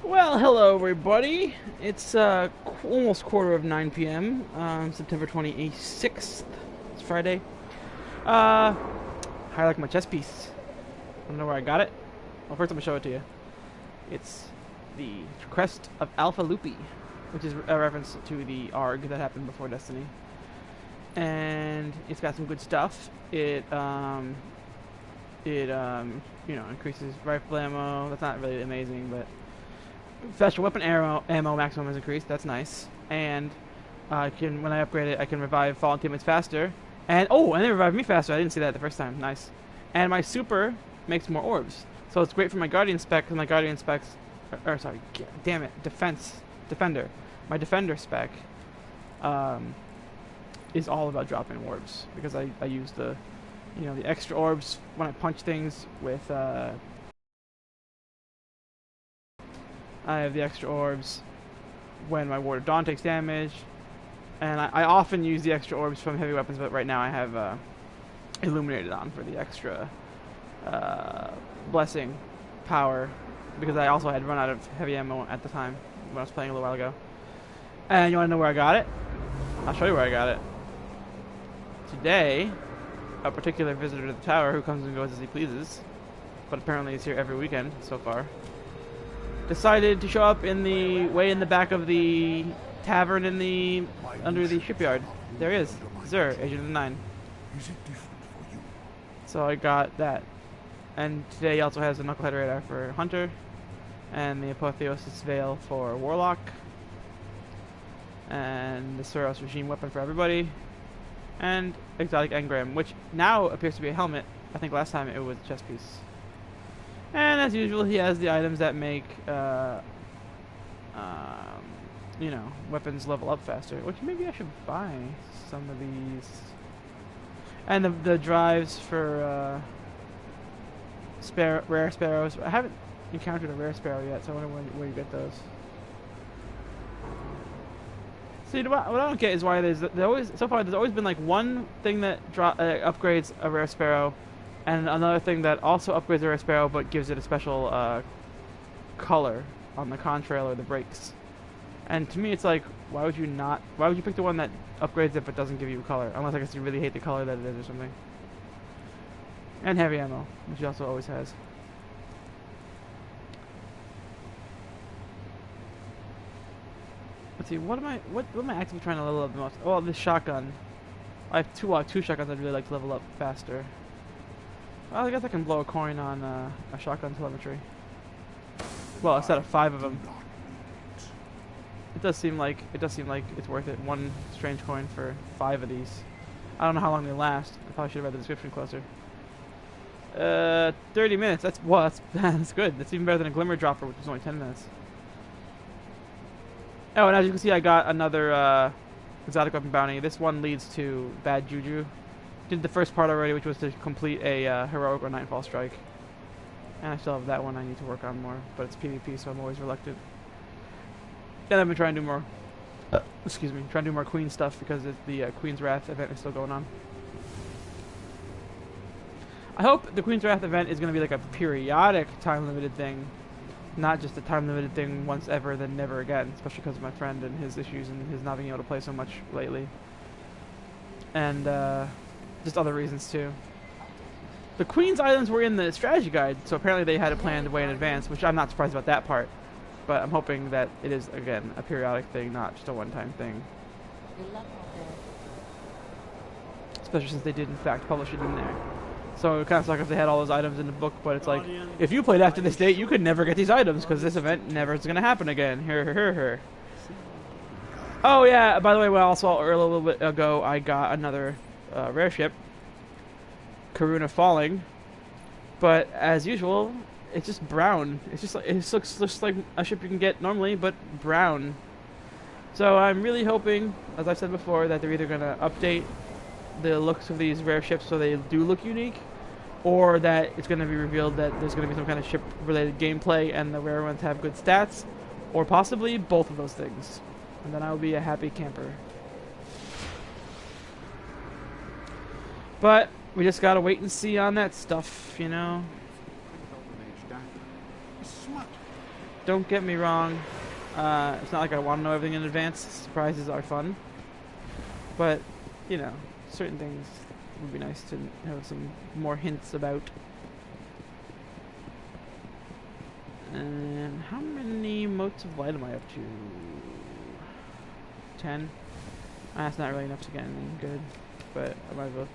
Well, hello everybody. It's almost quarter of 9 p.m. September 26th. It's Friday. How I like my chess piece. I don't know where I got it. Well, first I'm gonna show it to you. It's the crest of Alpha Lupi, which is a reference to the ARG that happened before Destiny. And it's got some good stuff. It increases rifle ammo. That's not really amazing, but special weapon ammo maximum is increased. That's nice. And when I upgrade it, I can revive fallen teammates faster. And they revive me faster. I didn't see that the first time. Nice. And my super makes more orbs, so it's great for my guardian spec. Because my guardian specs, damn it, defender. My defender spec, is all about dropping orbs because I use the extra orbs when I punch things with. I have the extra orbs when my Ward of Dawn takes damage, and I often use the extra orbs from heavy weapons, but right now I have Illuminated on for the extra blessing power, because I also had run out of heavy ammo at the time when I was playing a little while ago. And you want to know where I got it? I'll show you where I got it. Today, a particular visitor to the tower who comes and goes as he pleases, but apparently is here every weekend so far, decided to show up in the back of the tavern under the shipyard. There he is, Sir, Agent of the Nine. So I got that, and today he also has the Knucklehead Radar for Hunter, and the Apotheosis Veil for Warlock, and the Suros Regime Weapon for everybody, and Exotic Engram, which now appears to be a helmet. I think last time it was a chest piece. And as usual, he has the items that make, weapons level up faster. Which maybe I should buy some of these. And the drives for rare sparrows. I haven't encountered a rare sparrow yet, so I wonder where you get those. See, what I don't get is why there's always been like one thing that upgrades a rare sparrow, and another thing that also upgrades a rare sparrow but gives it a special color on the contrail or the brakes. And to me, it's like, why would you pick the one that upgrades it but doesn't give you a color? Unless I guess you really hate the color that it is or something. And heavy ammo, which he also always has. Let's see, what am I actually trying to level up the most? Oh, this shotgun. I have two shotguns I'd really like to level up faster. Well, I guess I can blow a coin on a shotgun telemetry. Well, a set of 5 of them. It does seem like it's worth it. 1 strange coin for 5 of these. I don't know how long they last. I probably should have read the description closer. 30 minutes. That's good. That's even better than a glimmer dropper, which was only 10 minutes. Oh, and as you can see, I got another exotic weapon bounty. This one leads to bad juju. Did the first part already, which was to complete a heroic or nightfall strike. And I still have that one I need to work on more, but it's PvP, so I'm always reluctant. And I've been trying to do more, trying to do more Queen stuff because the Queen's Wrath event is still going on. I hope the Queen's Wrath event is going to be like a periodic time-limited thing, not just a time-limited thing once ever, then never again, especially because of my friend and his issues and his not being able to play so much lately. And just other reasons too. The Queen's items were in the strategy guide, so apparently they had it planned way in advance, which I'm not surprised about that part. But I'm hoping that it is, again, a periodic thing, not just a one-time thing. Especially since they did, in fact, publish it in there. So it kind of sucks if they had all those items in the book, but it's like, if you played after this date, you could never get these items, because this event never is going to happen again. Her. Oh, yeah, by the way, a little bit ago, I got another rare ship, Karuna Falling, but as usual, it's just brown. It looks just like a ship you can get normally, but brown. So I'm really hoping, as I've said before, that they're either going to update the looks of these rare ships so they do look unique, or that it's going to be revealed that there's going to be some kind of ship-related gameplay and the rare ones have good stats, or possibly both of those things. And then I will be a happy camper. But we just gotta wait and see on that stuff, you know. don't get me wrong. It's not like I want to know everything in advance. Surprises are fun. But, you know, certain things would be nice to have some more hints about. And how many motes of light am I up to? 10? That's not really enough to get anything good. But I might as well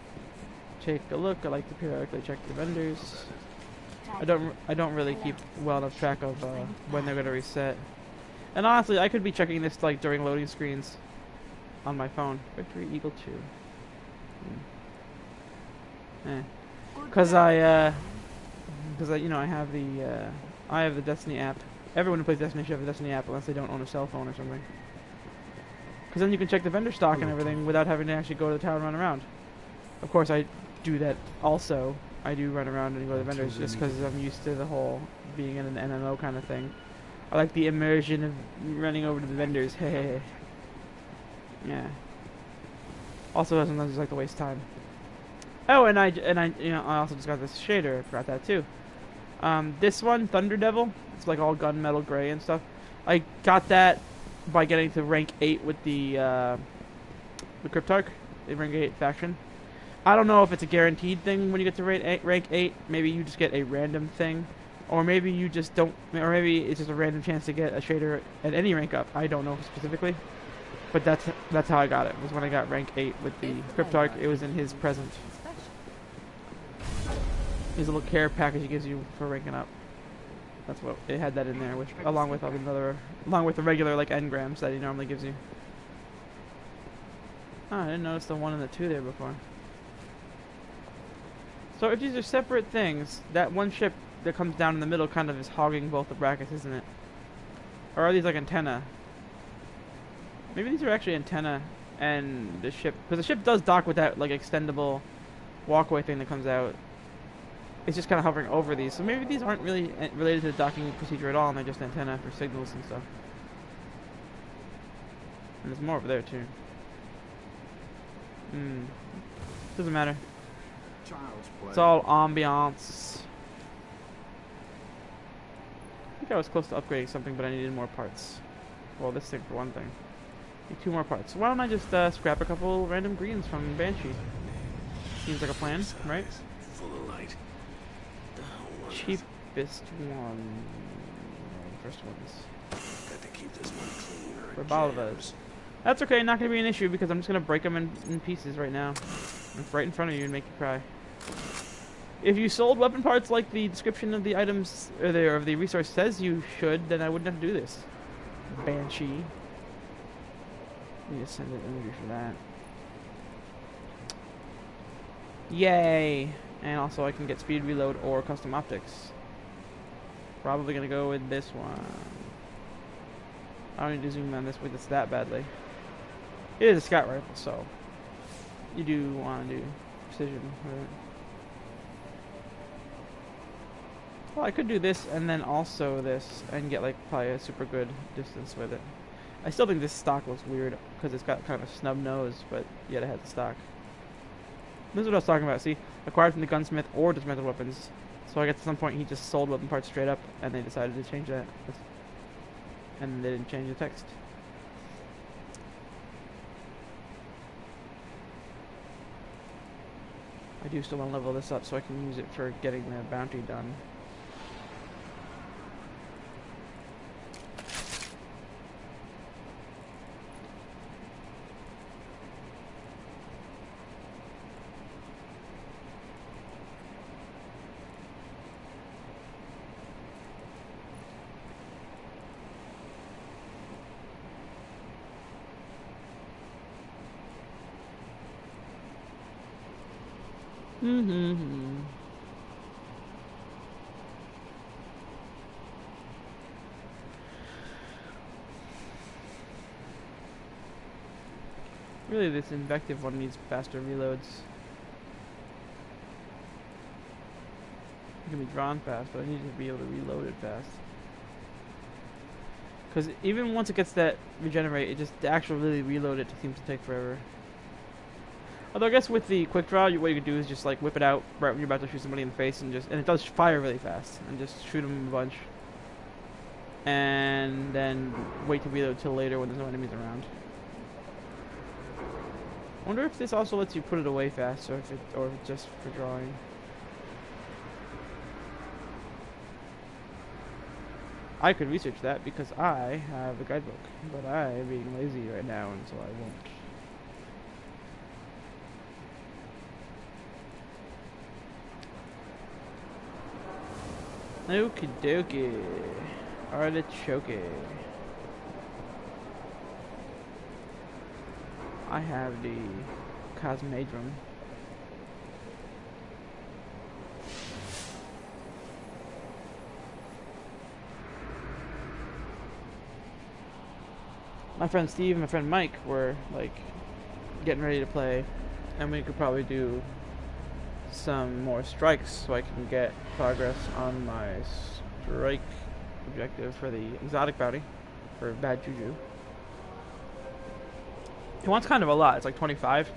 take a look. I like to periodically check the vendors. I don't really keep well enough track of when they're gonna reset. And honestly, I could be checking this like during loading screens on my phone. Victory Eagle 2. Cause I you know I have the Destiny app. Everyone who plays Destiny should have a Destiny app unless they don't own a cell phone or something. Cause then you can check the vendor stock and everything without having to actually go to the tower and run around. Of course, I do that also. I do run around and go to the vendors just because I'm used to the whole being in an MMO kind of thing. I like the immersion of running over to the vendors. Hey. Yeah. Also, sometimes just like to waste time. Oh, and I you know I also just got this shader. I forgot that too. This one, Thunder Devil. It's like all gunmetal gray and stuff. I got that by getting to rank 8 with the Cryptarch, the rank 8 faction. I don't know if it's a guaranteed thing when you get to rank 8. Maybe you just get a random thing. Or maybe you just don't, or maybe it's just a random chance to get a shader at any rank up. I don't know specifically. But that's how I got it, was when I got rank 8 with the Cryptarch. It was in his present. His little care package he gives you for ranking up. That's what, it had that in there, which, along with the regular like engrams that he normally gives you. Oh, I didn't notice the 1 and the 2 there before. So if these are separate things, that one ship that comes down in the middle kind of is hogging both the brackets, isn't it? Or are these like antenna? Maybe these are actually antenna and the ship, because the ship does dock with that like extendable walkway thing that comes out. It's just kind of hovering over these, so maybe these aren't really related to the docking procedure at all, and they're just antenna for signals and stuff. And there's more over there too. Doesn't matter. It's all ambiance. I think I was close to upgrading something, but I needed more parts. Well, this thing for one thing. Need 2 more parts. Why don't I just scrap a couple random greens from Banshee? Seems like a plan, right? Full of light. Cheapest one. First ones. Got to keep this one clean or For Balavas. That's okay, not going to be an issue because I'm just going to break them in pieces right now. Right in front of you and make you cry. If you sold weapon parts like the description of the items or the resource says you should, then I wouldn't have to do this. Banshee. Need to send an imagery for that. Yay! And also I can get speed reload or custom optics. Probably gonna go with this one. I don't need to zoom on this with this that badly. It is a scout rifle, so you do want to do precision with it. Well, I could do this and then also this and get like probably a super good distance with it. I still think this stock looks weird because it's got kind of a snub nose, but yet it has the stock. This is what I was talking about. See, acquired from the gunsmith or dismantled weapons. So I guess at some point he just sold weapon parts straight up, and they decided to change that, and they didn't change the text. I do still want to level this up so I can use it for getting the bounty done. Really, this invective one needs faster reloads. It can be drawn fast, but I need to be able to reload it fast. Because even once it gets that regenerate, it just, the actual really reload it seems to take forever. Although I guess with the quick draw, what you could do is just like whip it out right when you're about to shoot somebody in the face and it does fire really fast and just shoot them a bunch. and then wait to reload till later when there's no enemies around. I wonder if this also lets you put it away fast, or if it's just for drawing. I could research that because I have a guidebook, but I am being lazy right now, and so I won't. Okie dokie. Artichoke. I have the Cosmodrome. My friend Steve and my friend Mike were like getting ready to play, and we could probably do some more strikes so I can get progress on my strike objective for the exotic bounty for bad juju. He wants kind of a lot. It's like 25,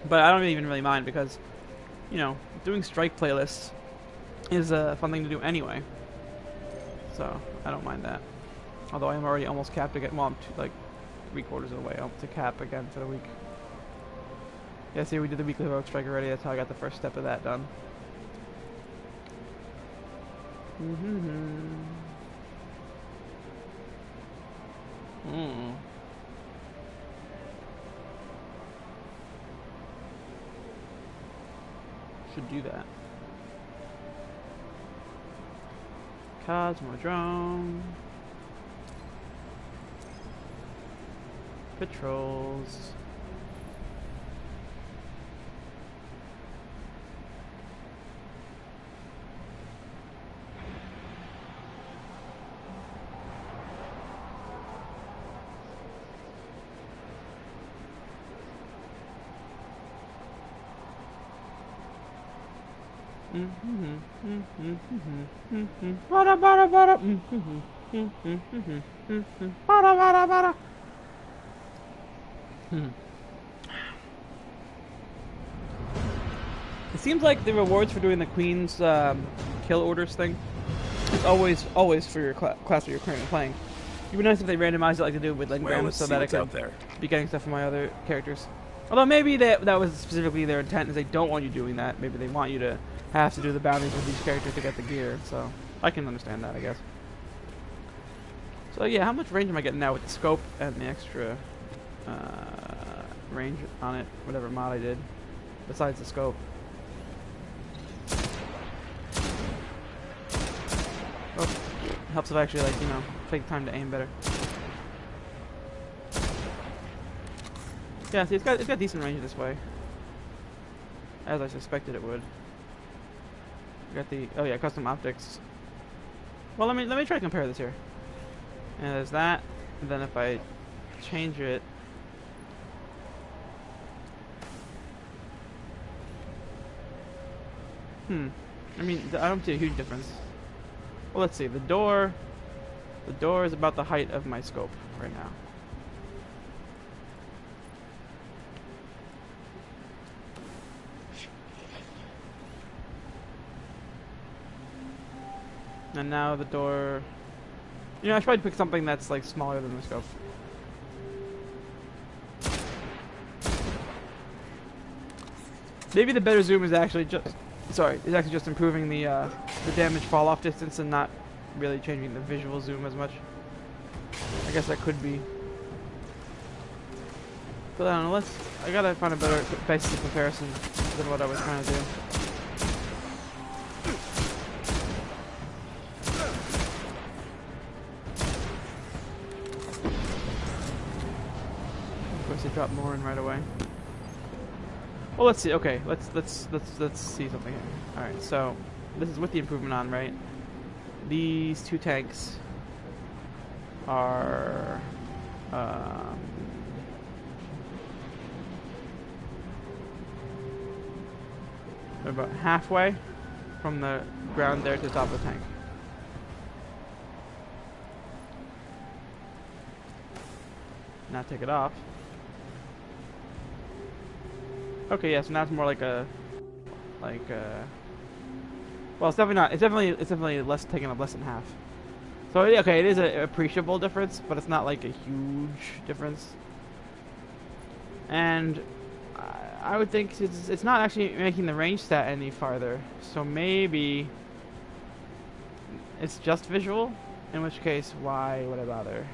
but I don't even really mind because, you know, doing strike playlists is a fun thing to do anyway. So I don't mind that. Although I am already almost capped again. Well, I'm like 3/4 of the way up to cap again for the week. Yeah, see, we did the weekly heroic strike already. That's how I got the first step of that done. Should do that. Cosmodrome. Patrols. It seems like the rewards for doing the Queen's kill orders thing is always for your class that you're currently playing. It'd be nice if they randomized it like they do with Engrams, so that I could be getting stuff from my other characters. Although maybe that was specifically their intent, is they don't want you doing that. Maybe they want you to have to do the bounties with these characters to get the gear. So I can understand that, I guess. So yeah, how much range am I getting now with the scope and the extra range on it, whatever mod I did, besides the scope? Oh, helps if I actually, like, you know, take time to aim better. Yeah, see, it's got decent range this way, as I suspected it would. Got the custom optics. Well, let me try to compare this here. And there's that. And then if I change it, I mean, I don't see a huge difference. Well, let's see. The door is about the height of my scope right now. And now the door... You know, I should probably pick something that's, like, smaller than the scope. Maybe the better zoom is actually just... Sorry, is actually just improving the damage fall-off distance and not really changing the visual zoom as much. I guess that could be. But I don't know, I gotta find a better basis of comparison than what I was trying to do. Drop more in right away. Well, let's see. Okay, let's see something here. All right, so this is with the improvement on, right? These two tanks are they're about halfway from the ground there to the top of the tank. Now take it off. Okay, yeah, so now it's more like well, it's definitely not. It's definitely less, taking up less than half. So okay, it is an appreciable difference, but it's not like a huge difference. And I would think it's not actually making the range stat any farther. So maybe it's just visual. In which case, why would I bother?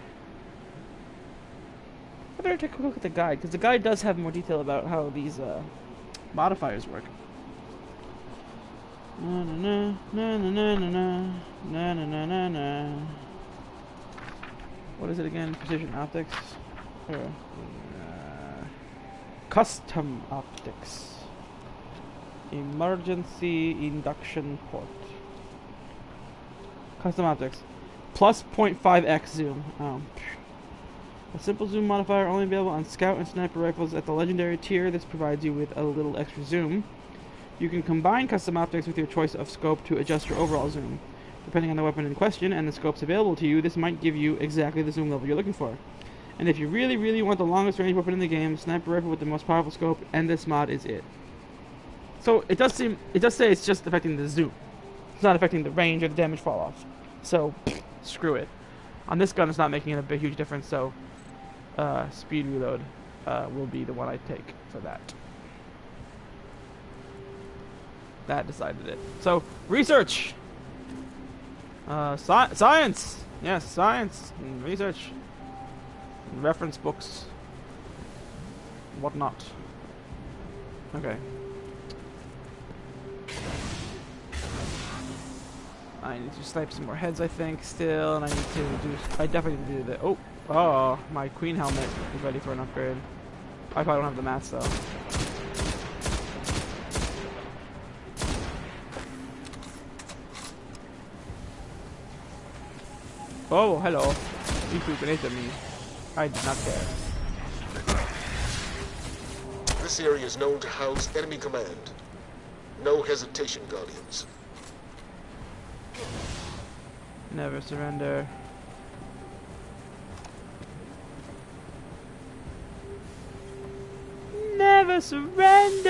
I better take a look at the guide, because the guide does have more detail about how these modifiers work. Na na na na na na na na na na na. What is it again? Precision optics? Custom optics. Emergency induction port. Custom optics. Plus 0.5x zoom. A simple zoom modifier only available on scout and sniper rifles at the legendary tier. This provides you with a little extra zoom. You can combine custom optics with your choice of scope to adjust your overall zoom. Depending on the weapon in question and the scopes available to you, this might give you exactly the zoom level you're looking for. And if you really, really want the longest range weapon in the game, sniper rifle with the most powerful scope, and this mod is it. So it does say it's just affecting the zoom. It's not affecting the range or the damage fall off. So screw it. On this gun, it's not making a big, huge difference. So speed reload will be the one I take for that. That decided it. So research. Science. Yes, science and research. And reference books. Whatnot. Okay. I need to snipe some more heads, I think, still, and I definitely need to do the, oh, my queen helmet is ready for an upgrade. I probably don't have the mats, though. Oh, hello. You threw grenades at me. I did not care. This area is known to house enemy command. No hesitation, Guardians. Never surrender. Never surrender!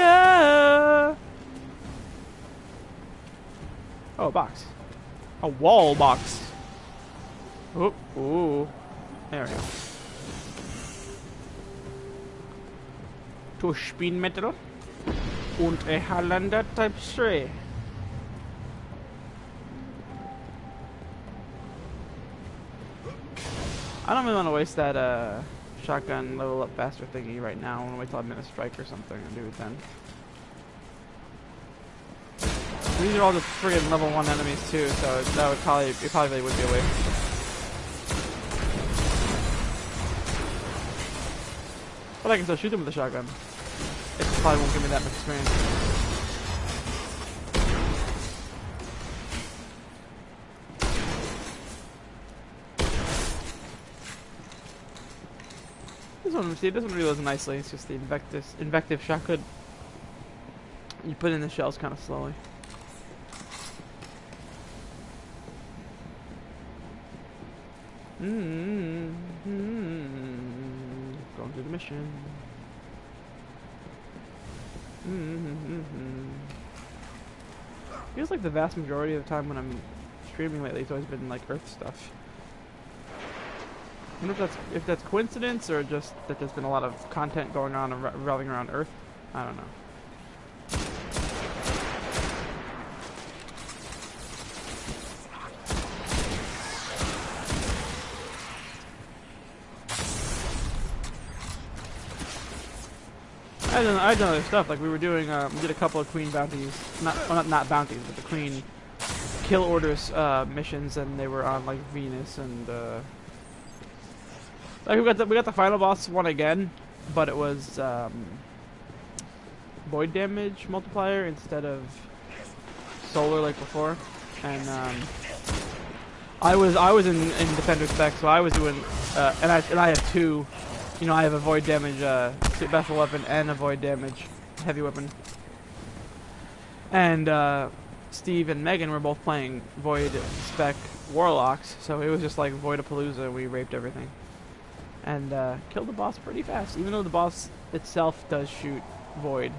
Oh, a box. A wall box. Oh, ooh. There we go. Two Spinnmetal und a Highlander Type 3. I don't really want to waste that shotgun level up faster thingy right now. I want to wait till I'm in a strike or something and do it then. These are all just friggin' level 1 enemies too, so that would probably really would be a waste. But I can still shoot them with a shotgun. It probably won't give me that much experience. This one reloads nicely. It's just the invective shotgun. You put in the shells kind of slowly. Going through the mission. Feels like the vast majority of the time when I'm streaming lately, it's always been like Earth stuff. I wonder if that's coincidence or just that there's been a lot of content going on revolving around Earth. I don't know. I've done other stuff, like we were doing, we did a couple of Queen bounties, not bounties, but the Queen kill orders missions, and they were on like Venus, and like we got the final boss one again, but it was void damage multiplier instead of solar like before, and I was in defender spec, so I was doing, and I have two. You know, I have a void damage special weapon and a void damage heavy weapon. And Steve and Megan were both playing void spec warlocks, so it was just like Voidapalooza. We raped everything and killed the boss pretty fast. Even though the boss itself does shoot void,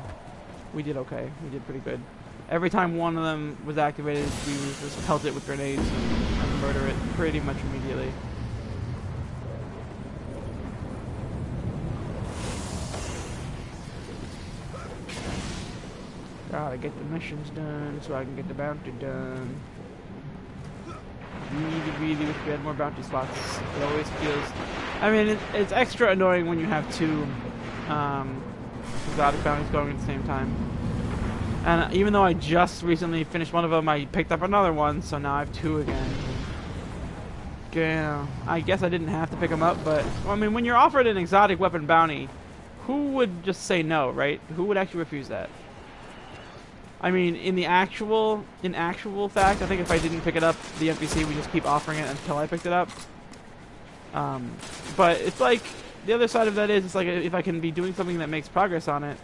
we did okay. We did pretty good. Every time one of them was activated, we would just pelt it with grenades and murder it pretty much immediately. Gotta get the missions done so I can get the bounty done. Really wish we had more bounty slots. It always feels... I mean, it's extra annoying when you have two exotic bounties going at the same time. And even though I just recently finished one of them, I picked up another one, so now I have two again. Yeah, I guess I didn't have to pick them up, but... I mean, when you're offered an exotic weapon bounty, who would just say no, right? Who would actually refuse that? I mean, in actual fact, I think if I didn't pick it up, the NPC would just keep offering it until I picked it up. But it's like, the other side of that is, it's like, if I can be doing something that makes progress on it,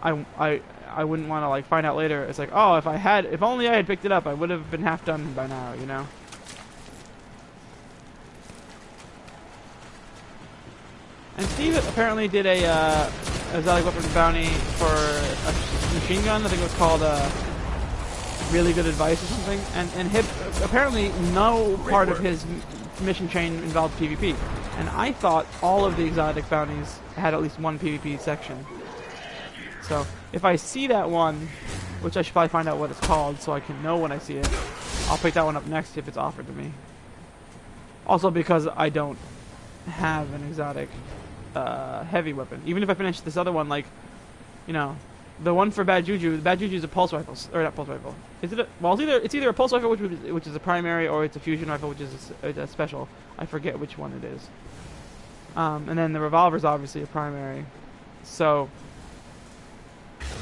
I wouldn't want to, like, find out later. It's like, oh, if only I had picked it up, I would have been half done by now, you know? And Steve apparently did a exotic weapon bounty for a machine gun. I think it was called Really Good Advice or something. And apparently no part of his mission chain involved PvP. And I thought all of the exotic bounties had at least one PvP section. So if I see that one, which I should probably find out what it's called so I can know when I see it, I'll pick that one up next if it's offered to me. Also because I don't have an exotic heavy weapon. Even if I finish this other one, like, you know, the one for Bad Juju, the Bad Juju is a pulse rifle, or not pulse rifle. Is it? Well, it's either a pulse rifle, which is a primary, or it's a fusion rifle, which is a special. I forget which one it is. And then the revolver is obviously a primary. So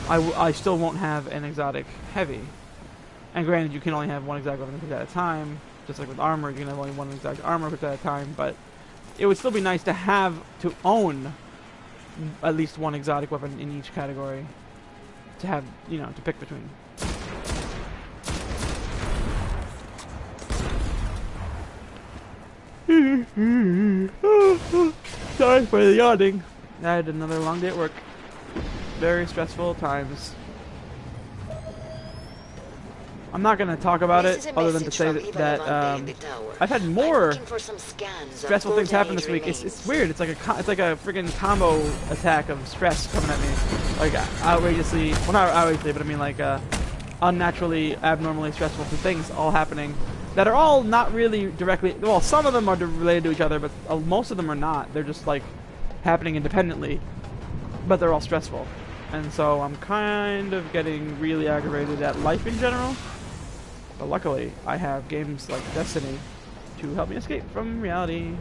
I still won't have an exotic heavy. And granted, you can only have one exotic weapon at a time. Just like with armor, you can have only one exotic armor at a time. But it would still be nice to own at least one exotic weapon in each category. To have, you know, to pick between. Sorry for the yawning. I had another long day at work. Very stressful times. I'm not going to talk about it other than to say that I've had more stressful things happen this week. It's weird. It's like a freaking combo attack of stress coming at me, like outrageously. Well, not outrageously, but I mean like unnaturally, abnormally stressful things all happening that are all not really directly. Well, some of them are related to each other, but most of them are not. They're just like happening independently, but they're all stressful. And so I'm kind of getting really aggravated at life in general. But luckily, I have games like Destiny to help me escape from reality.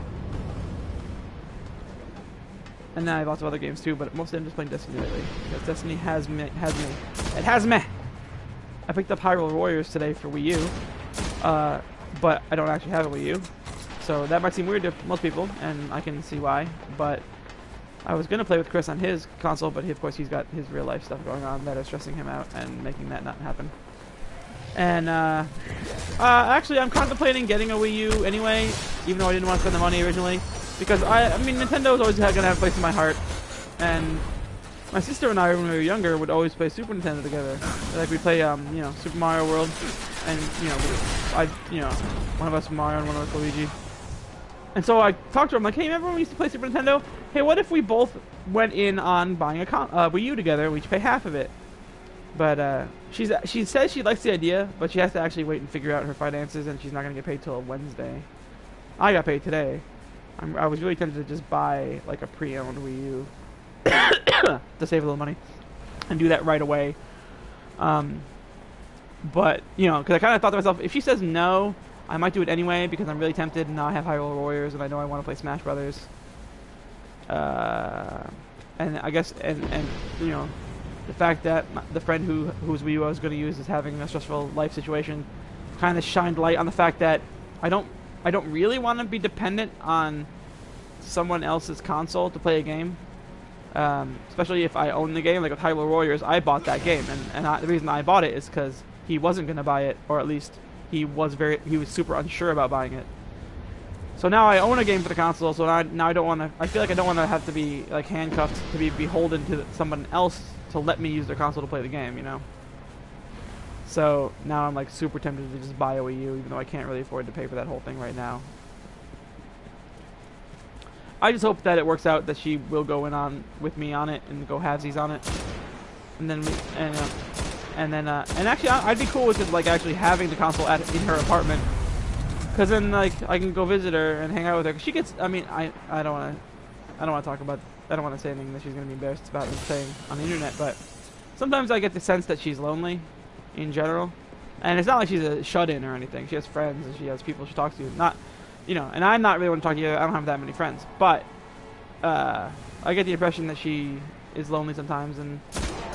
And now I have lots of other games too, but mostly I'm just playing Destiny lately. Because Destiny has me. It has me! I picked up Hyrule Warriors today for Wii U. But I don't actually have a Wii U. So that might seem weird to most people, and I can see why. But I was going to play with Chris on his console, but of course he's got his real life stuff going on that are stressing him out and making that not happen. And actually I'm contemplating getting a Wii U anyway, even though I didn't want to spend the money originally, because I mean Nintendo's always going to have a place in my heart, and my sister and I, when we were younger, would always play Super Nintendo together. Like we'd play you know, Super Mario World, and you know, one of us Mario and one of us Luigi. And so I talked to her, I'm like, hey, remember when we used to play Super Nintendo? Hey, what if we both went in on buying a Wii U together, we each pay half of it? But she says she likes the idea, but she has to actually wait and figure out her finances, and she's not going to get paid till Wednesday. I got paid today. I was really tempted to just buy like a pre-owned Wii U to save a little money and do that right away. But, you know, because I kind of thought to myself, if she says no, I might do it anyway, because I'm really tempted, and now I have Hyrule Warriors, and I know I want to play Smash Brothers. And I guess, and you know, the fact that the friend whose Wii U I was going to use is having a stressful life situation kind of shined light on the fact that I don't really want to be dependent on someone else's console to play a game. Especially if I own the game, like with Hyrule Warriors, I bought that game, and the reason I bought it is because he wasn't going to buy it, or at least he was super unsure about buying it. So now I own a game for the console, so now I don't want to. I feel like I don't want to have to be like handcuffed to be beholden to someone else to let me use their console to play the game, you know. So now I'm like super tempted to just buy a Wii U, even though I can't really afford to pay for that whole thing right now. I just hope that it works out that she will go in on with me on it and go halvesies on it, and then and actually I'd be cool with it, like actually having the console in her apartment, because then like I can go visit her and hang out with her. 'Cause she gets, I mean, I don't want to talk about, I don't want to say anything that she's gonna be embarrassed about me saying on the internet, but sometimes I get the sense that she's lonely in general, and it's not like she's a shut-in or anything. She has friends and she has people she talks to. Not, you know, and I'm not really want to talk to you. I don't have that many friends, but I get the impression that she is lonely sometimes, and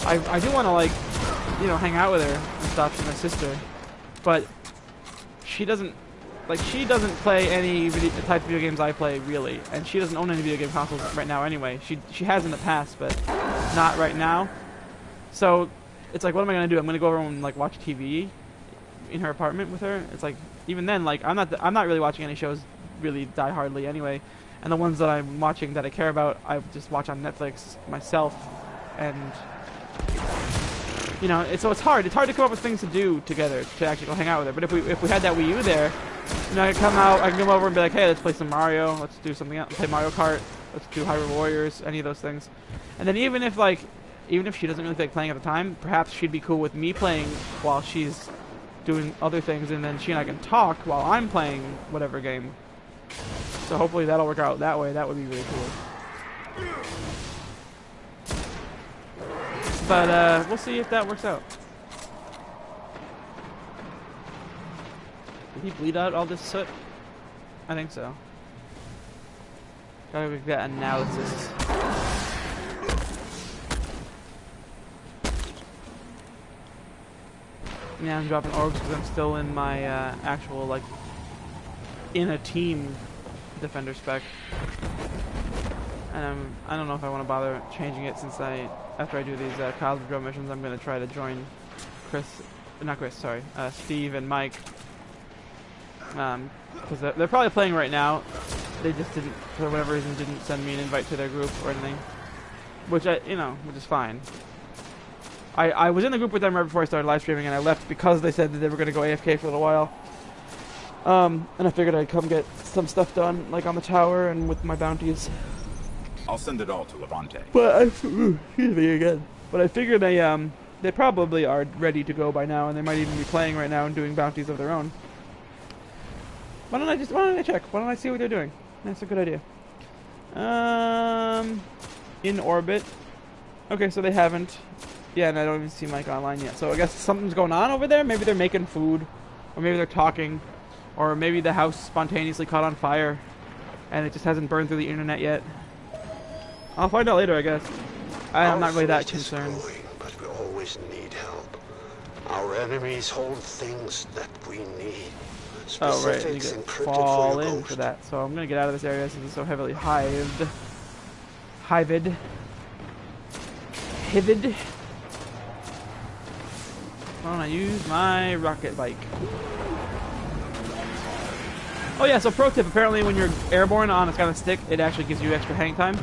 I do want to, like, you know, hang out with her and stuff. She's my sister, but she doesn't play any the type of video games I play, really, and she doesn't own any video game consoles right now anyway. She has in the past, but not right now. So it's like, what am I gonna do? I'm gonna go over and like watch TV in her apartment with her. It's like, even then, like, I'm not really watching any shows really die hardly anyway, and the ones that I'm watching that I care about, I just watch on Netflix myself, and you know, so it's hard to come up with things to do together to actually go hang out with her. But if we had that Wii U there, you know, I can come over and be like, hey, let's play some Mario, let's do something else, play Mario Kart, let's do Hyrule Warriors, any of those things. And then even if she doesn't really feel like playing at the time, perhaps she'd be cool with me playing while she's doing other things, and then she and I can talk while I'm playing whatever game. So hopefully that'll work out that way. That would be really cool. But we'll see if that works out. Did he bleed out all this soot? I think so. Gotta get that analysis. Yeah, I'm dropping orbs because I'm still in my actual, like, in a team defender spec. And I don't know if I want to bother changing it, since after I do these Cosmodrome missions, I'm going to try to join Steve and Mike. Because they're probably playing right now. They just didn't, for whatever reason, didn't send me an invite to their group or anything. Which which is fine. I was in the group with them right before I started live streaming, and I left because they said that they were going to go AFK for a little while. And I figured I'd come get some stuff done, like on the tower and with my bounties. I'll send it all to Levante. But excuse me again. But I figured they probably are ready to go by now, and they might even be playing right now and doing bounties of their own. Why don't I check? Why don't I see what they're doing? That's a good idea. In orbit. Okay, so they haven't. Yeah, and I don't even see Mike online yet. So I guess something's going on over there. Maybe they're making food, or maybe they're talking, or maybe the house spontaneously caught on fire, and it just hasn't burned through the internet yet. I'll find out later, I guess. I'm not really that concerned. Growing, but we always need help. Our enemies hold things that we need. Oh, right, you Specifics get encrypted fall for your in ghost. for that. So I'm gonna get out of this area since it's so heavily hived. Hivid. Why don't I use my rocket bike? Oh yeah, so pro tip, apparently when you're airborne on a kind of stick, it actually gives you extra hang time.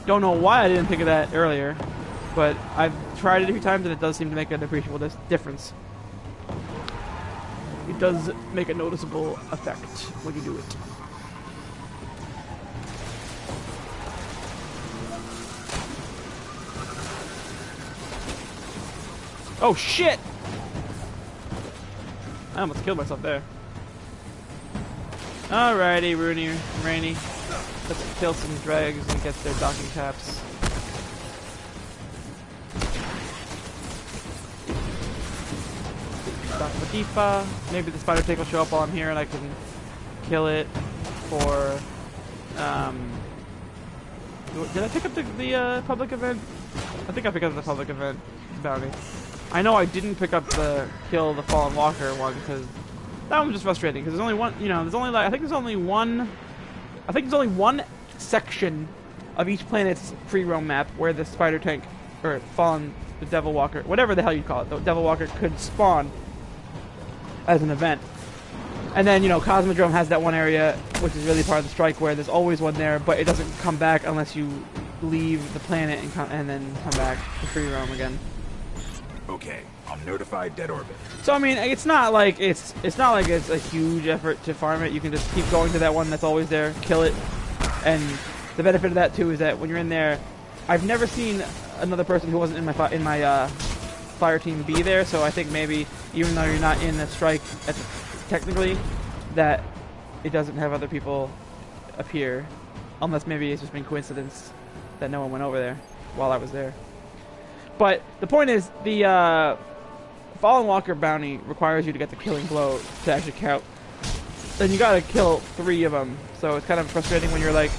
Don't know why I didn't think of that earlier, but I've tried it a few times and it does seem to make an appreciable difference. It does make a noticeable effect when you do it. Oh shit! I almost killed myself there. Alrighty, Rainy. Let's kill some dregs and get their docking caps. Maybe the spider tank will show up while I'm here and I can kill it for, did I pick up the public event? I think I picked up the public event bounty. I know I didn't pick up the kill the fallen walker one, because that one was just frustrating, because there's only one, there's only like, I think there's only one section of each planet's free roam map where the spider tank, or the devil walker, whatever the hell you call it, the devil walker could spawn as an event. And then, Cosmodrome has that one area, which is really part of the strike, where there's always one there, but it doesn't come back unless you leave the planet and then come back to free roam again. Okay, I'll notify Dead Orbit. So I mean, it's not like it's a huge effort to farm it. You can just keep going to that one that's always there, kill it, and the benefit of that too is that when you're in there, I've never seen another person who wasn't in my fire team be there. So I think maybe even though you're not in the strike technically, that it doesn't have other people appear, unless maybe it's just been coincidence that no one went over there while I was there. But the point is, the Fallen Walker bounty requires you to get the killing blow to actually count. Then you gotta kill 3 of them, so it's kind of frustrating when you're like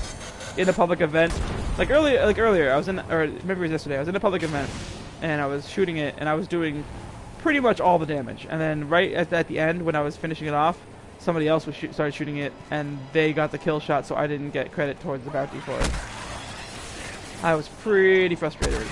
in a public event. Like earlier, I was in, or maybe it was yesterday, I was in a public event and I was shooting it and I was doing pretty much all the damage. And then right at the end, when I was finishing it off, somebody else was started shooting it and they got the kill shot, so I didn't get credit towards the bounty for it. I was pretty frustrated.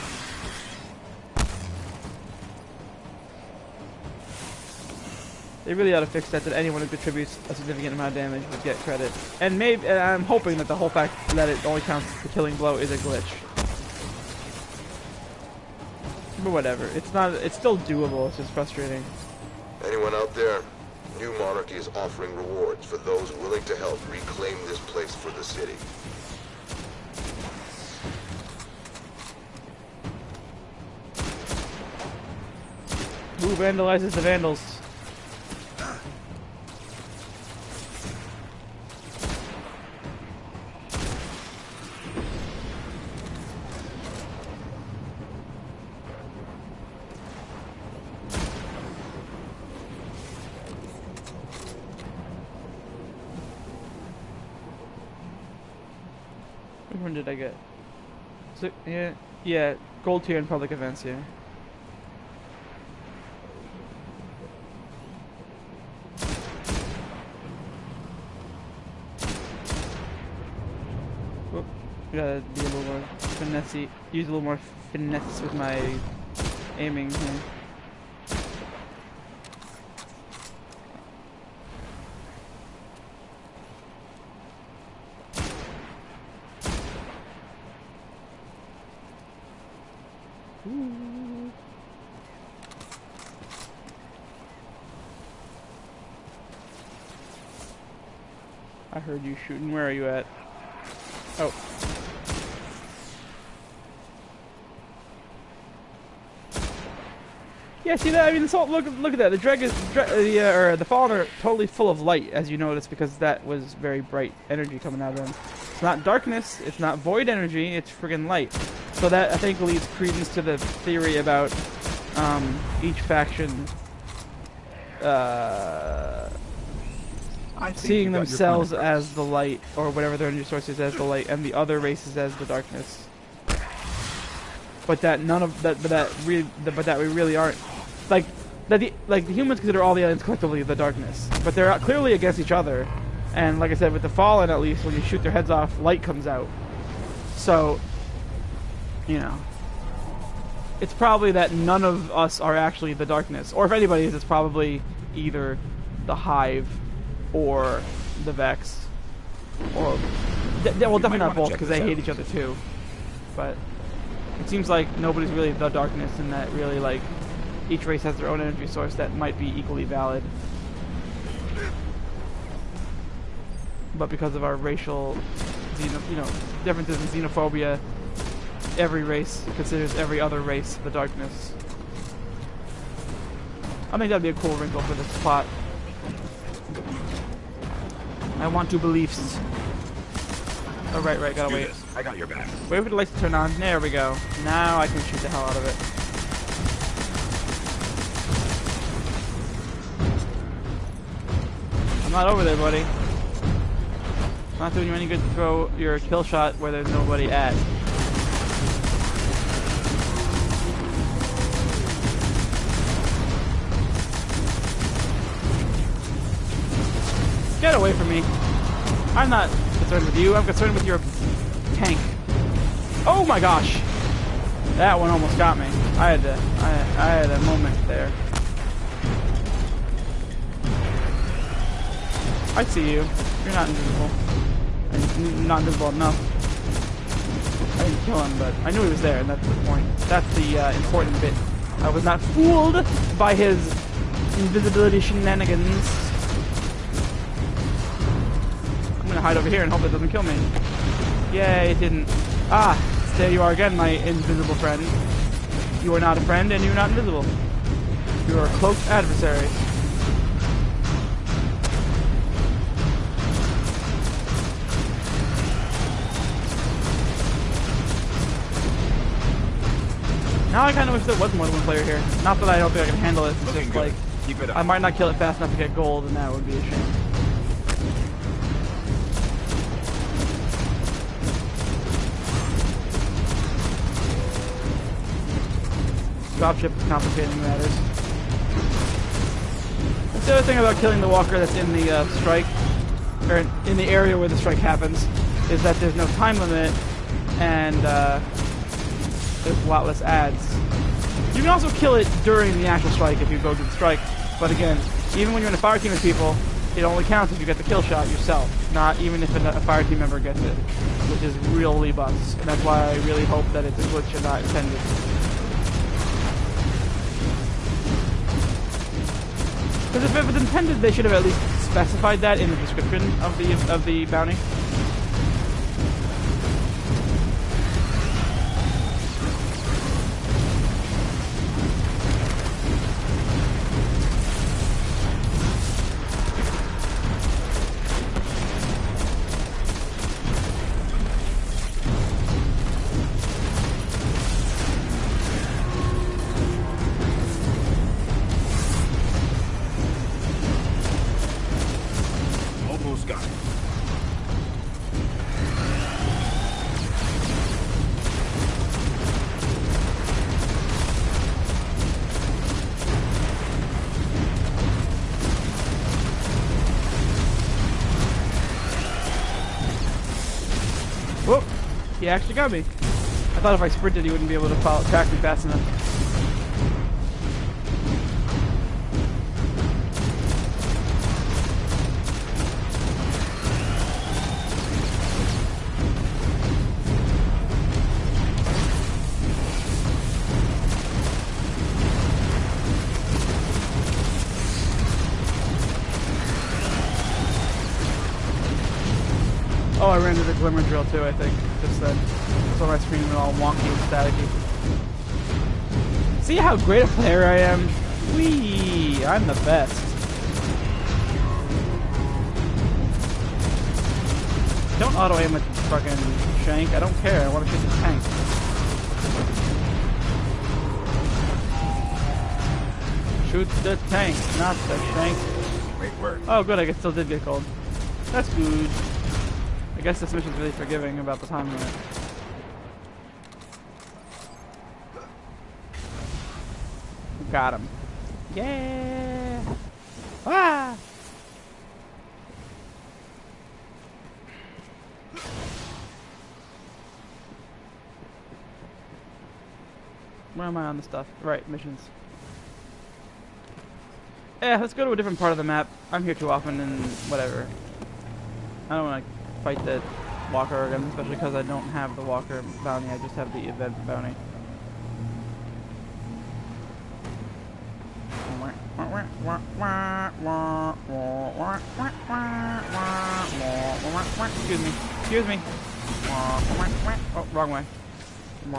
They really ought to fix that anyone who contributes a significant amount of damage would get credit. And maybe, and I'm hoping that the whole fact that it only counts the killing blow is a glitch. But whatever, it's still doable, it's just frustrating. Anyone out there? New Monarchy is offering rewards for those willing to help reclaim this place for the city. Who vandalizes the vandals? Which one did I get? So, yeah, gold tier in public events here. Whoop. Gotta be a little more finesse. Use a little more finesse with my aiming here. I heard you shooting. Where are you at? Oh. Yeah, see that? I mean, look at that. The the Fallen are totally full of light, as you notice, because that was very bright energy coming out of them. It's not darkness. It's not void energy. It's friggin' light. So that, I think, leads credence to the theory about each faction seeing themselves as the light, or whatever their energy source is as the light, and the other races as the darkness. But that none of that, but that we really aren't. Like the humans consider all the aliens collectively the darkness, but they're clearly against each other. And like I said, with the Fallen, at least, when you shoot their heads off, light comes out. So, you know, it's probably that none of us are actually the darkness. Or if anybody is, it's probably either the Hive or the Vex. Or, well, definitely not both, because they hate each other too. But it seems like nobody's really the darkness, and that really, like, each race has their own energy source that might be equally valid. But because of our racial, differences in xenophobia, every race considers every other race the darkness. I think that'd be a cool wrinkle for this plot. I want to beliefs. Oh, right, gotta wait. I got your back. Wait for the lights to turn on. There we go. Now I can shoot the hell out of it. I'm not over there, buddy. It's not doing you any good to throw your kill shot where there's nobody at. Get away from me. I'm not concerned with you, I'm concerned with your tank. Oh my gosh! That one almost got me. I had a moment there. I see you. You're not invisible. Not invisible enough. I didn't kill him, but I knew he was there, and that's the point. That's the important bit. I was not fooled by his invisibility shenanigans. I'm gonna hide over here and hope it doesn't kill me. Yay, it didn't. Ah, there you are again, my invisible friend. You are not a friend and you are not invisible. You are a cloaked adversary. Now I kind of wish there was more than one player here. Not that I don't think I can handle it. It's just like, Keep it up. I might not kill it fast enough to get gold, and that would be a shame. Dropship is complicating matters. That's the other thing about killing the walker that's in the strike, or in the area where the strike happens, is that there's no time limit, and there's a lot less ads. You can also kill it during the actual strike if you go to the strike, but again, even when you're in a fire team of people, it only counts if you get the kill shot yourself, not even if a fire team member gets it, which is really butts. And that's why I really hope that it's a glitch and not intended. Because if it was intended, they should have at least specified that in the description of the bounty. Whoop! He actually got me. I thought if I sprinted he wouldn't be able to track me fast enough. Oh, I ran into the glimmer drill too, I think. Just then. That's why my screen went all wonky and staticky. See how great a player I am? Whee! I'm the best. Don't auto-aim with fucking shank. I don't care. I want to shoot the tank. Shoot the tank, not the shank. Great work. Oh, good. I still did get gold. That's good. I guess this mission's really forgiving about the time limit. Got him. Yeah! Ah! Where am I on the stuff? Right, missions. Yeah, let's go to a different part of the map. I'm here too often and whatever. I don't want to fight the walker again, especially because I don't have the walker bounty, I just have the event bounty. Excuse me. Excuse me. Oh, wrong way. You know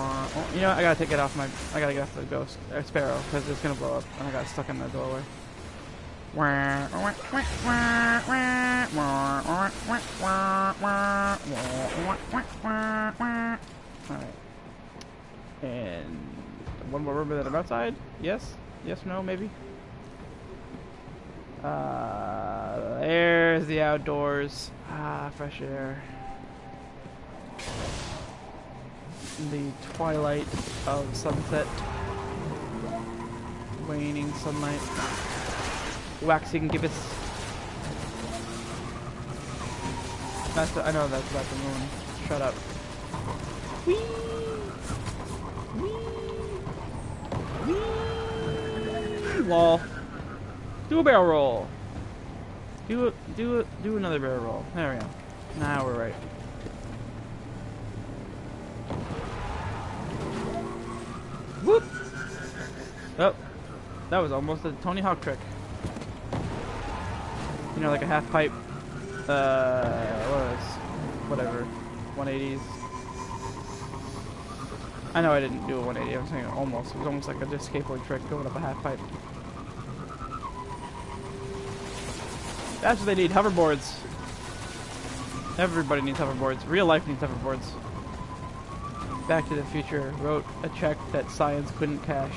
what? I gotta take it off my. I gotta get off the ghost sparrow because it's gonna blow up, and I got stuck in the doorway. Alright. And one more river that I'm outside? Yes? Yes, no, maybe? There's the outdoors. Ah, fresh air. The twilight of sunset. Waning sunlight. Waxing gibbous. That's the, I know that's about the moon. Shut up. Whee! Whee! Whee! Lol. Do a barrel roll. Do another barrel roll. There we go. Now we're right. Whoop! Oh, that was almost a Tony Hawk trick. You know, like a half pipe. Whatever, 180s. I know I didn't do a 180. I'm saying almost. It was almost like a just skateboard trick going up a half pipe. That's what they need. Hoverboards. Everybody needs hoverboards. Real life needs hoverboards. Back to the Future wrote a check that science couldn't cash.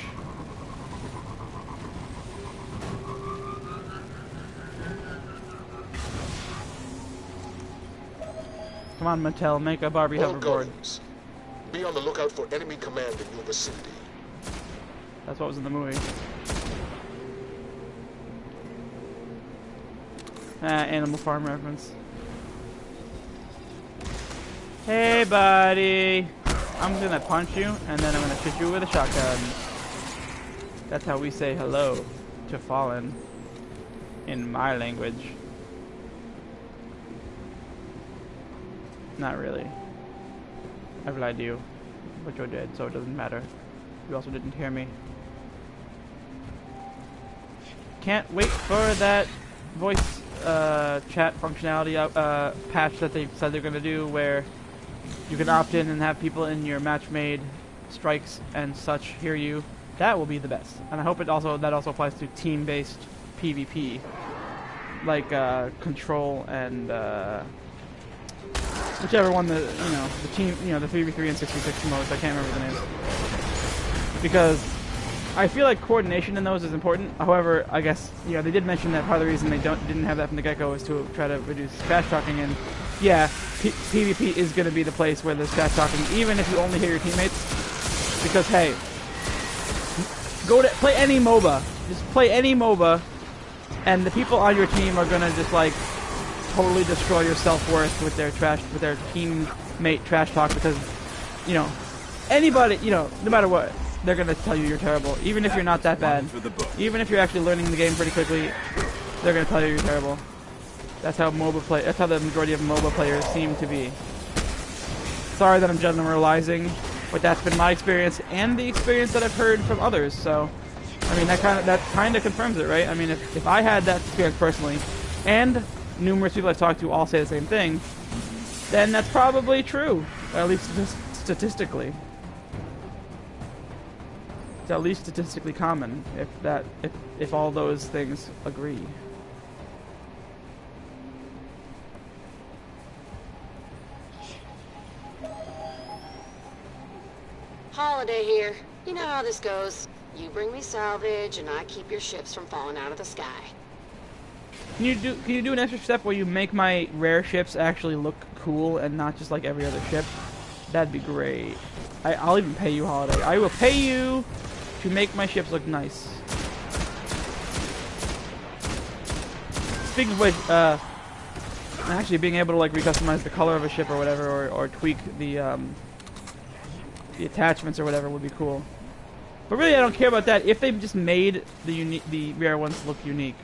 Come on, Mattel, make a Barbie All hoverboard. Guardians, be on the lookout for enemy command in your vicinity. That's what was in the movie. Animal Farm reference. Hey, buddy. I'm gonna punch you, and then I'm gonna shoot you with a shotgun. That's how we say hello to Fallen in my language. Not really. I lied to you, but you're dead, so it doesn't matter. You also didn't hear me. Can't wait for that voice chat functionality patch that they said they're gonna do, where you can opt in and have people in your match-made strikes and such hear you. That will be the best, and I hope that also applies to team-based PvP, like Control and whichever one the team, the 3v3 and 6v6 modes. I can't remember the names, because I feel like coordination in those is important. However, I guess they did mention that part of the reason they didn't have that from the get-go is to try to reduce trash talking. And yeah, PvP is going to be the place where there's trash talking, even if you only hear your teammates. Because hey, play any MOBA. Just play any MOBA, and the people on your team are going to just like totally destroy your self-worth with their teammate trash talk, because anybody, no matter what, they're gonna tell you you're terrible, even if you're not that bad. Even if you're actually learning the game pretty quickly, they're gonna tell you you're terrible. That's how that's how the majority of MOBA players seem to be. Sorry that I'm generalizing, but that's been my experience and the experience that I've heard from others. So, I mean, that kind of confirms it, right? I mean, if I had that experience personally, and numerous people I've talked to all say the same thing, then that's probably true, at least statistically. It's at least statistically common if all those things agree. Holiday here. You know how this goes. You bring me salvage, and I keep your ships from falling out of the sky. Can you do an extra step where you make my rare ships actually look cool and not just like every other ship? That'd be great. I'll even pay you, Holiday. I will pay you to make my ships look nice. Speaking of which, actually being able to like recustomize the color of a ship or whatever, or tweak the attachments or whatever would be cool. But really, I don't care about that if they just made the rare ones look unique.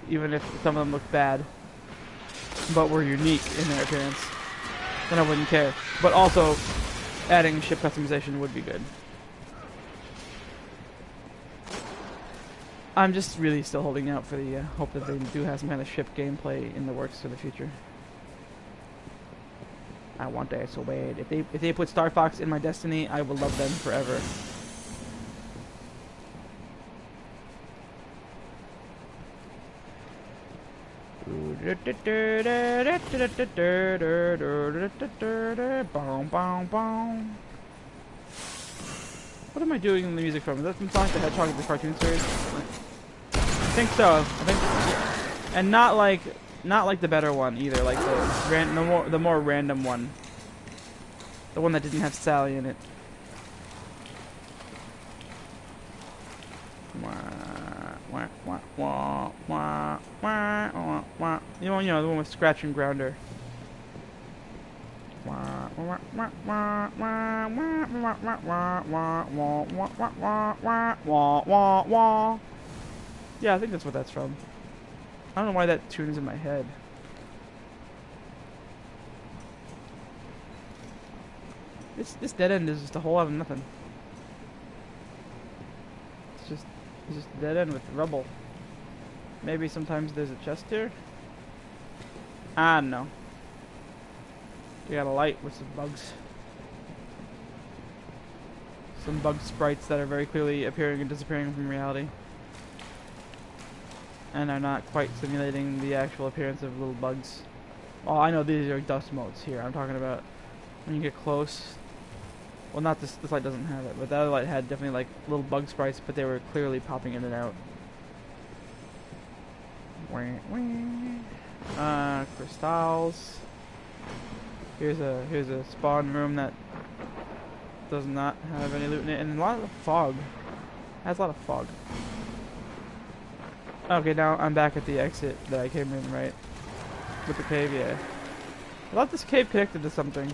Even if some of them look bad, but were unique in their appearance, then I wouldn't care. But also, adding ship customization would be good. I'm just really still holding out for the hope that they do have some kind of ship gameplay in the works for the future. I want that so bad. If they put Star Fox in my Destiny, I will love them forever. What am I doing in the music from? Is that from Sonic the Hedgehog of the cartoon series? I think so. I think, and not like the better one either. Like the more random one, the one that didn't have Sally in it. You know, the one with Scratch and Grounder. Yeah, I think that's what that's from. I don't know why that tune is in my head. This dead end is just a whole lot of nothing. It's It's just a dead end with rubble. Maybe sometimes there's a chest here? I don't know. You got a light with some bugs. Some bug sprites that are very clearly appearing and disappearing from reality. And are not quite simulating the actual appearance of little bugs. Oh, I know these are dust motes here. I'm talking about when you get close. Well, not this light doesn't have it, but that other light had definitely like little bug sprites, but they were clearly popping in and out. Crystals. Here's a spawn room that does not have any loot in it, and a lot of fog. It has a lot of fog. Okay, now I'm back at the exit that I came in, right? With the cave, yeah. I thought this cave connected to something.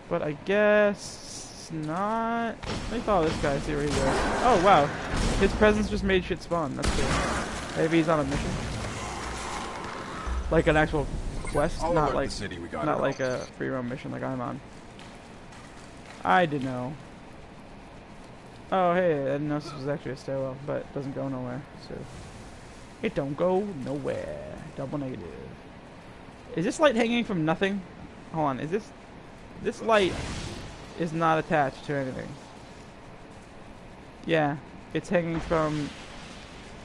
But I guess not. Let me follow this guy, see where he goes. Oh, wow. His presence just made shit spawn. That's cool. Maybe he's on a mission. Like an actual quest, not like a free roam mission like I'm on. I didn't know. Oh, hey, I didn't know this was actually a stairwell, but it doesn't go nowhere, so... It don't go nowhere. Double negative. Is this light hanging from nothing? Hold on, is this... This light is not attached to anything. Yeah, it's hanging from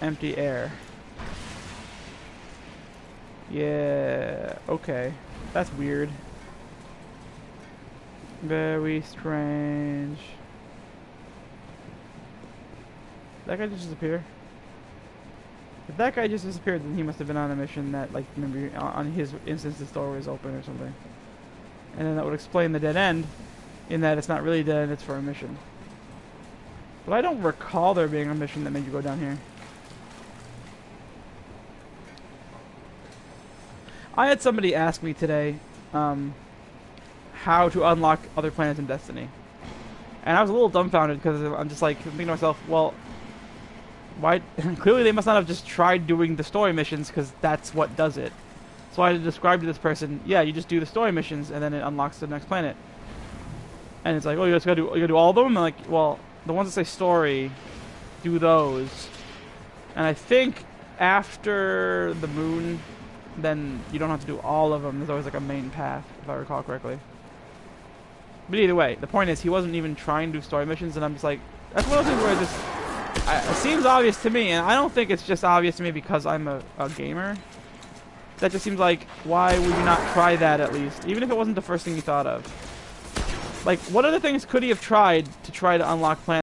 empty air. Yeah, okay. That's weird. Very strange. Did that guy just disappear? If that guy just disappeared, then he must have been on a mission that, like, maybe on his instance the door was open or something. And then that would explain the dead end, in that it's not really dead end, it's for a mission. But I don't recall there being a mission that made you go down here. I had somebody ask me today how to unlock other planets in Destiny. And I was a little dumbfounded because I'm just like thinking to myself, well, why? Clearly they must not have just tried doing the story missions because that's what does it. So I had to describe to this person, yeah, you just do the story missions and then it unlocks the next planet. And it's like, oh, you just gotta do all of them? And I'm like, well, the ones that say story, do those. And I think after the moon, then you don't have to do all of them. There's always like a main path, if I recall correctly. But either way, the point is he wasn't even trying to do story missions, and I'm just like, that's one of those things where it seems obvious to me, and I don't think it's just obvious to me because I'm a gamer. That just seems like, why would you not try that at least, even if it wasn't the first thing you thought of? Like, what other things could he have tried to unlock planets?